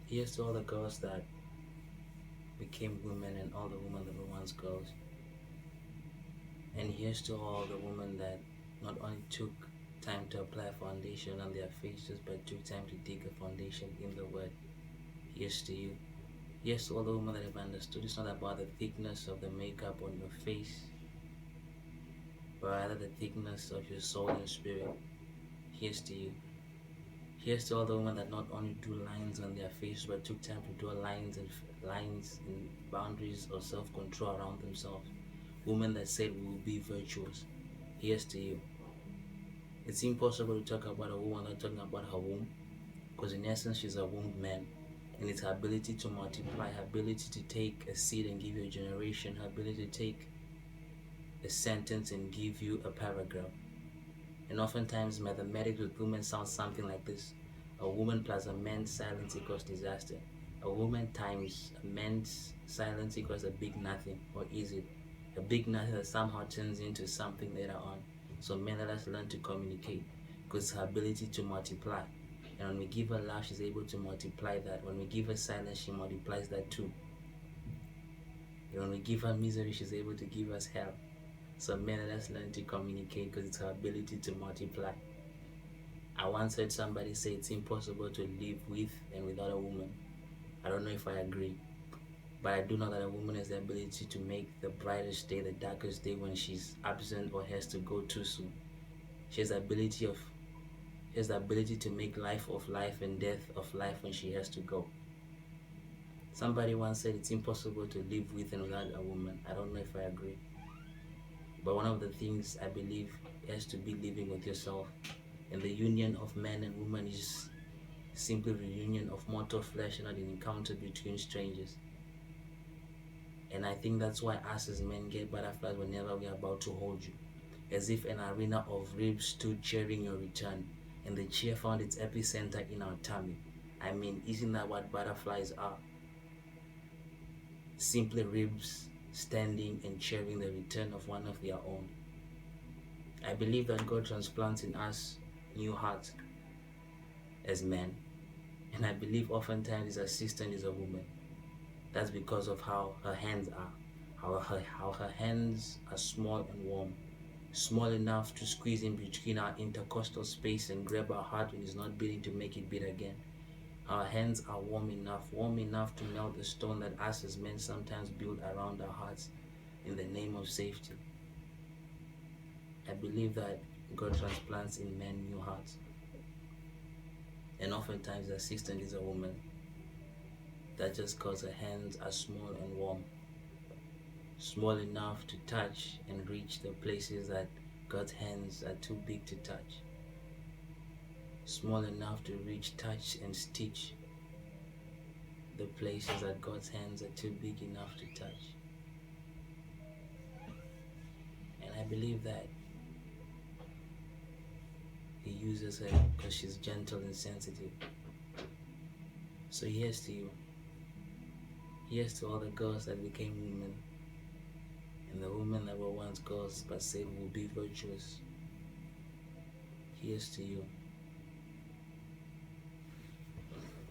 Here's to all the girls that became women and all the women that were once girls. And here's to all the women that not only took time to apply foundation on their faces but took time to dig a foundation in the word. Here's to you. Here's to all the women that have understood it's not about the thickness of the makeup on your face, but rather the thickness of your soul and spirit. Here's to you. Here's to all the women that not only drew lines on their face but took time to draw lines and boundaries of self-control around themselves. Women that said we will be virtuous. Here's to you. It's impossible to talk about a woman without talking about her womb, because in essence she's a wombed man, and it's her ability to multiply, her ability to take a seed and give you a generation, her ability to take a sentence and give you a paragraph. And oftentimes mathematics with women sounds something like this: a woman plus a man's silence equals disaster. A woman times a man's silence equals a big nothing, or is it? A big nothing that somehow turns into something later on. So men, let us learn to communicate, because it's her ability to multiply. And when we give her love, she's able to multiply that. When we give her silence, she multiplies that too. And when we give her misery, she's able to give us hell. So men, let us learn to communicate, because it's her ability to multiply. I once heard somebody say it's impossible to live with and without a woman. I don't know if I agree, but I do know that a woman has the ability to make the brightest day the darkest day when she's absent or has to go too soon. She has the ability to make life of life and death of life when she has to go. Somebody once said it's impossible to live with and without a woman. I don't know if I agree, but one of the things I believe has to be living with yourself. And the union of man and woman is simply the union of mortal flesh, not an encounter between strangers. And I think that's why us as men get butterflies whenever we are about to hold you, as if an arena of ribs stood cheering your return, and the cheer found its epicenter in our tummy. I mean, isn't that what butterflies are? Simply ribs standing and cheering the return of one of their own. I believe that God transplants in us new hearts as men, and I believe oftentimes his assistant is a woman. That's because of how her hands are, how her hands are small and warm, small enough to squeeze in between our intercostal space and grab our heart when it's not beating to make it beat again. Our hands are warm enough to melt the stone that us as men sometimes build around our hearts in the name of safety. I believe that God transplants in men new hearts, and oftentimes the assistant is a woman. That's just because her hands are small and warm, small enough to touch and reach the places that God's hands are too big to touch, small enough to reach, touch, and stitch the places that God's hands are too big enough to touch. And I believe that He uses her because she's gentle and sensitive. So here's to you. Here's to all the girls that became women, and the women that were once girls but said will be virtuous. Here's to you.